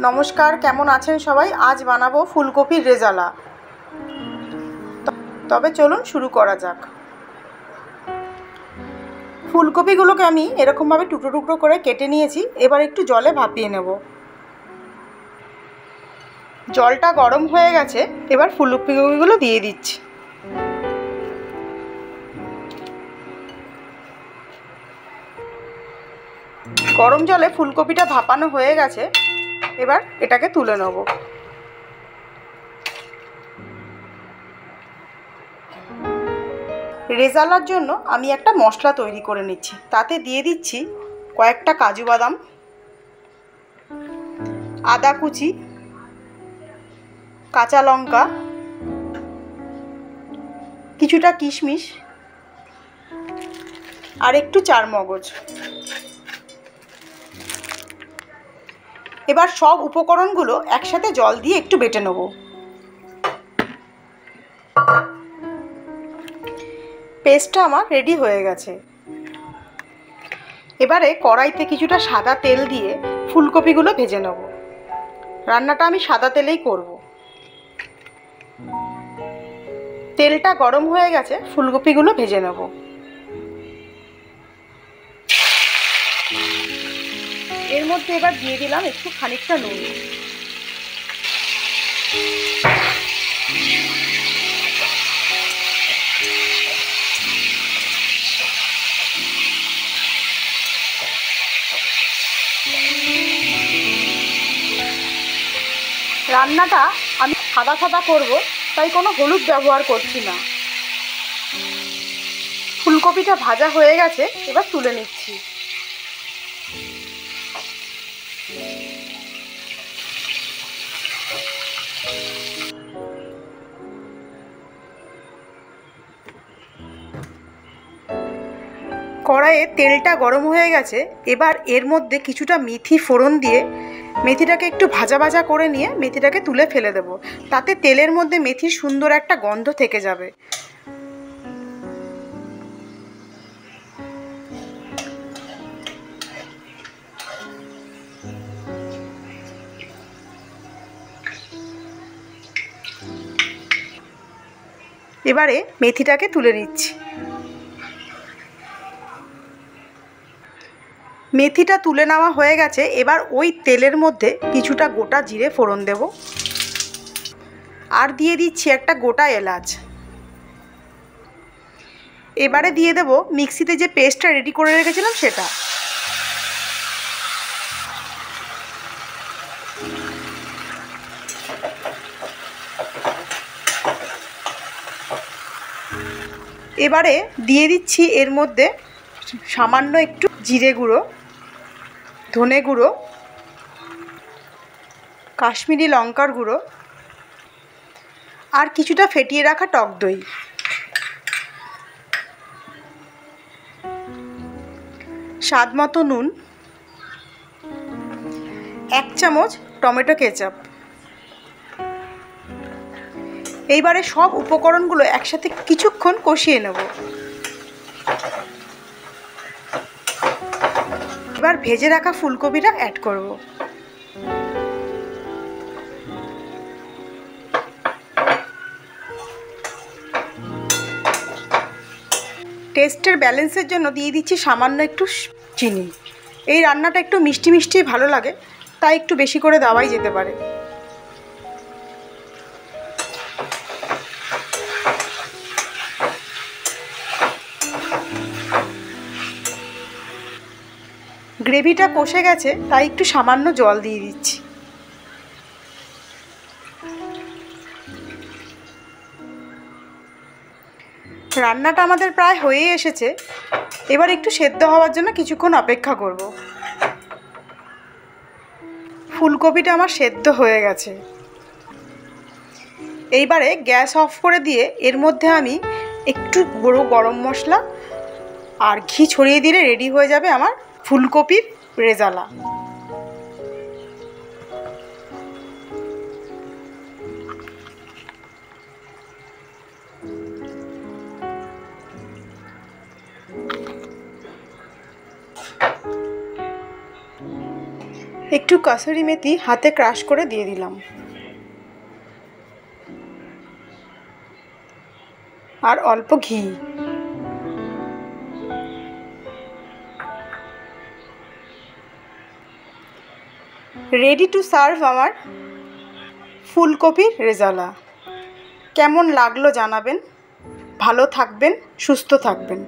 নমস্কার, কেমন আছেন সবাই? আজ বানাবো ফুলকপির রেজালা। তবে চলুন শুরু করা যাক। ফুলকপিগুলোকে আমি এরকমভাবে টুকরো টুকরো করে কেটে নিয়েছি। এবার একটু জলে ভাপিয়ে নেব। জলটা গরম হয়ে গেছে, এবার ফুলকপিগুলো দিয়ে দিচ্ছি। গরম জলে ফুলকপিটা ভাপানো হয়ে গেছে, এবার এটাকে তুলে নেব। রেজালার জন্য আমি একটা মশলা তৈরি করে নিচ্ছি। তাতে দিয়ে দিচ্ছি কয়েকটা কাজু বাদাম, আদা কুচি, কাঁচা লঙ্কা, কিছুটা কিশমিশ আর একটু চারমগজ। এবার সব উপকরণগুলো একসাথে জল দিয়ে একটু বেটে নেব। পেস্টটা আমার রেডি হয়ে গেছে। এবারে কড়াইতে কিছুটা সাদা তেল দিয়ে ফুলকপিগুলো ভেজে নেব। রান্নাটা আমি সাদা তেলেই করব। তেলটা গরম হয়ে গেছে, ফুলকপিগুলো ভেজে নেব। এর মধ্যে এবার দিয়ে দিলাম একটু খানিকটা নুন। রান্নাটা আমি সাদা সাদা করব, তাই কোনো হলুদ ব্যবহার করছি না। ফুলকপিটা ভাজা হয়ে গেছে, এবার তুলে নিচ্ছি। কড়াইয়ে তেলটা গরম হয়ে গেছে, এবার এর মধ্যে কিছুটা মেথি ফোড়ন দিয়ে মেথিটাকে একটু ভাজা ভাজা করে নিয়ে মেথিটাকে তুলে ফেলে দেব। তাতে তেলের মধ্যে মেথির সুন্দর একটা গন্ধ থেকে যাবে। এবারে মেথিটাকে তুলে নিচ্ছি। মেথিটা তুলে নেওয়া হয়ে গেছে, এবার ওই তেলের মধ্যে কিছুটা গোটা জিরে ফোড়ন দেব আর দিয়ে দিচ্ছি একটা গোটা এলাচ। এবারে দিয়ে দেব মিক্সিতে যে পেস্টটা রেডি করে রেখেছিলাম সেটা। এবারে দিয়ে দিচ্ছি এর মধ্যে সামান্য একটু জিরে গুঁড়ো, ধনে গুঁড়ো, কাশ্মীরি লঙ্কার গুঁড়ো আর কিছুটা ফেটিয়ে রাখা টক দই। স্বাদ মতো নুন, 1 চামচ টমেটো কেচাপ। এইবারে সব উপকরণগুলো একসাথে কিছুক্ষণ কষিয়ে নেব। এবার ভেজে রাখা ফুলকপিটা অ্যাড করব। টেস্টের ব্যালেন্সের জন্য দিয়ে দিচ্ছি সামান্য একটু চিনি। এই রান্নাটা একটু মিষ্টি মিষ্টি ভালো লাগে, তাই একটু বেশি করে দেওয়াই যেতে পারে। গ্রেভিটা কষে গেছে, তাই একটু সামান্য জল দিয়ে দিচ্ছি। রান্নাটা আমাদের প্রায় হয়েই এসেছে। এবার একটু সেদ্ধ হওয়ার জন্য কিছুক্ষণ অপেক্ষা করব। ফুলকপিটা আমার সেদ্ধ হয়ে গেছে। এইবারে গ্যাস অফ করে দিয়ে এর মধ্যে আমি একটু গুঁড়ো গরম মশলা আর ঘি ছড়িয়ে দিলে রেডি হয়ে যাবে আমার ফুলকপির রেজালা। একটু কাসুরি মেথি হাতে ক্রাশ করে দিয়ে দিলাম, আর অল্প ঘি। রেডি টু সার্ভ আমার ফুলকপির রেজালা। কেমন লাগলো জানাবেন। ভালো থাকবেন, সুস্থ থাকবেন।